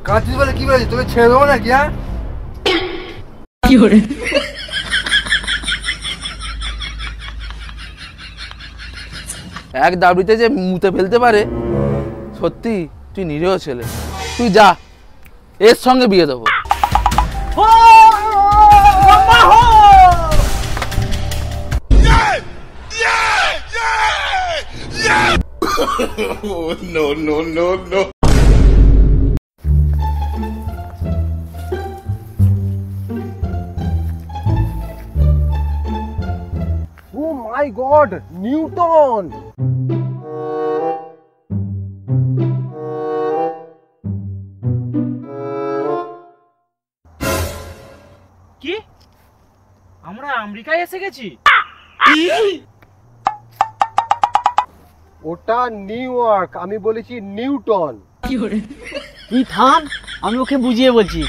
কাঁদছিস বলে কি বলেছিস? তোকে ছেড়ে দেবো নাকি? হ্যাঁ, কি করে এক দাবড়িতে যে মুতে ফেলতে পারে, সত্যি তুই নিরীহ ছেলে। তুই যা, এর সঙ্গে বিয়ে দেবো। No, no, no, no. Oh my God, Newton! কি আমরা আমেরিকায় এসে গেছি? ওটা নিউ ইয়র্ক, আমি বলেছি নিউটন। কি করে তুই থাম, আমি ওকে বুঝিয়ে বলছি।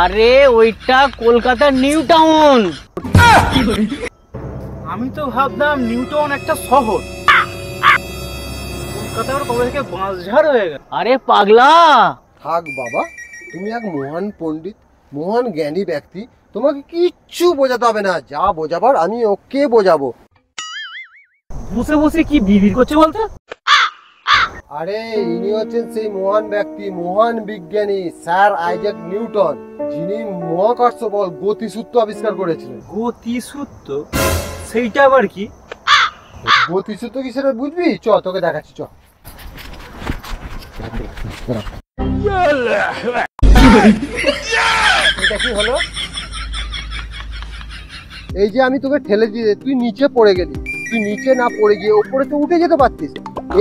আরে ওইটা কলকাতার নিউ টাউন। কি করে আমি তো ভাবলাম নিউটন একটা শহর, কলকাতার কবে থেকে বাঁশঝাড় হয়ে গেল। আরে পাগলা, থাক বাবা, তুমি এক মহান পণ্ডিত, মহান জ্ঞানী ব্যক্তি, তোমাকে কিচ্ছু বোঝাতে হবে না। যা বোঝাবার আমি ওকে বোঝাবো। বসে বসে কি বিড়বিড় করছে বলতো? আরে ইনি হচ্ছেন সেই মহান ব্যক্তি, মহান বিজ্ঞানী স্যার আইজ্যাক নিউটন, যিনি মহাকর্ষ বল গতিসূত্র আবিষ্কার করেছিলেন। গতিসূত্র? সেইটা আবার কি? গতিসূত্র কি সেটা বুঝবি? চ তোকে দেখাচ্ছি, চ। এটা কি হলো? এই যে আমি তোকে ঠেলে দিয়ে তুই নিচে পড়ে গেলি, তুই নিচে না পড়ে গিয়ে উপরে তো উঠে যেতে পারতিস।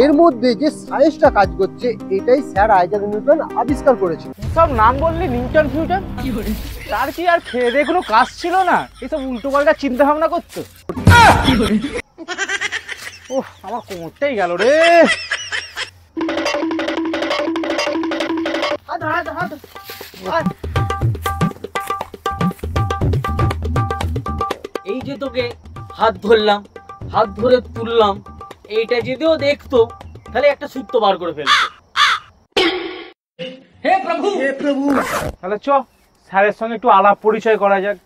এর মধ্যে যে সায়েন্সটা কাজ করছে, এটাই স্যার আইজ্যাক নিউটন আবিষ্কার করেছে। সব নাম বললি নিউটন ফিউটন, কি করে তার কি আর খেয়ে দিয়ে কোনো কাজ ছিল না? এইসব উল্টো পাল্টা চিন্তা ভাবনা করতো। কি করে ওহ, আমার কোমরটাই গেল রে। এই যে তোকে হাত ধরলাম, হাত ধরে তুললাম, এইটা যদিও দেখতো তাহলে একটা সূত্র বার করে ফেলতো। হে প্রভু, হে প্রভু। তাহলে চ স্যারের সঙ্গে একটু আলাপ পরিচয় করা যাক।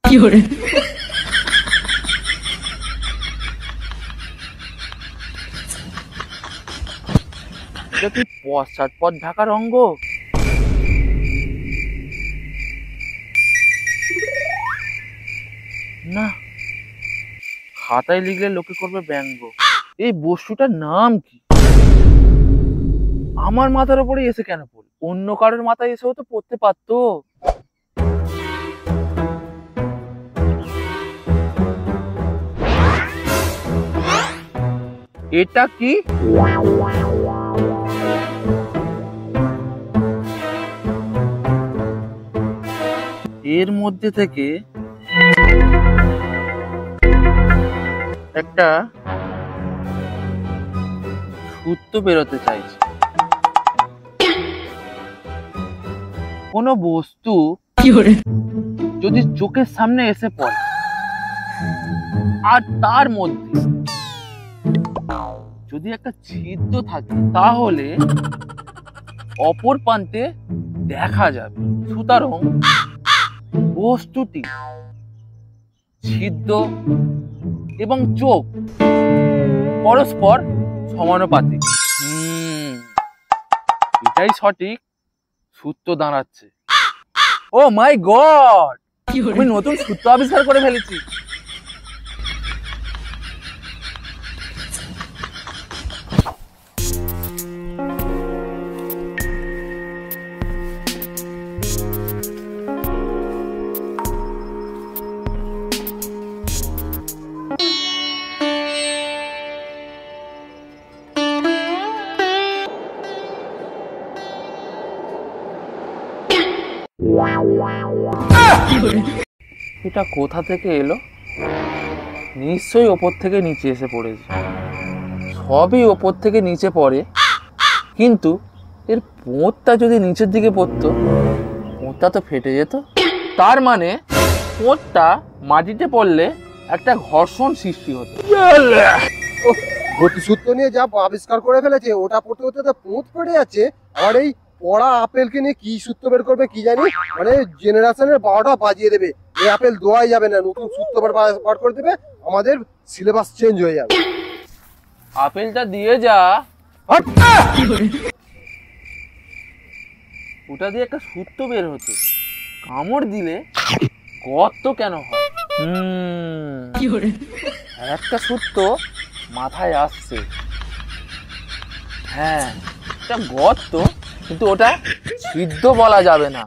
কি করে এটা কি পশ্চাৎপদ ঢাকার অঙ্গ? না, খাতায় লিখলে লোকে করবে ব্যঙ্গ। এই বস্তুটার নাম কি? আমার মাথার উপরে এসে কেন পড়ল? অন্য কারোর মাথায় এসেও তো পড়তে পারতো। এটা কি? এর মধ্যে থেকে একটা সূত্র বেরোতে চাইছে। কোনো বস্তু কি করে যদি চোখের সামনে এসে পড়ে আর তার মধ্যে যদি একটা ছিদ্র থাকে, তাহলে অপর প্রান্তে দেখা যাবে। সুতরাং বস্তুটি, ছিদ্র এবং চোখ পরস্পর সমানুপাতিক। এটাই সঠিক সূত্র দাঁড়াচ্ছে। ও মাই গড, আমি নতুন সূত্র আবিষ্কার করে ফেলেছি। এটা কোথা থেকে এলো? নিশ্চয়ই ওপর থেকে নিচে এসে পড়েছে। সবই ওপর থেকে নিচে পড়ে, কিন্তু এর পোঁতটা যদি নিচের দিকে পড়তো, পোঁতটা তো ফেটে যেত। তার মানে পোঁতটা মাটিতে পড়লে একটা ঘর্ষণ সৃষ্টি হতো। গতিসূত্র নিয়ে যা আবিষ্কার করে ফেলেছে, ওটা পড়তে পড়তে তো পোঁত পড়ে যাচ্ছে। আর এই পড়া আপেলকে নিয়ে কি সূত্র বের করবে কি জানি, মানে জেনারেশনের 12টা বাজিয়ে দেবে। এই আপেল দোয়াই যাবে না, নতুন সূত্র বার করে দেবে, আমাদের সিলেবাস চেঞ্জ হয়ে যাবে। আপেলটা দিয়ে যা, হট! ওটা দিয়ে একটা সূত্র বের হতো, কামড় দিলে গর্ত কেন হয়। একটা সূত্র মাথায় আসছে, হ্যাঁ একটা গর্ত, কিন্তু ওটা সিদ্ধ বলা যাবে না।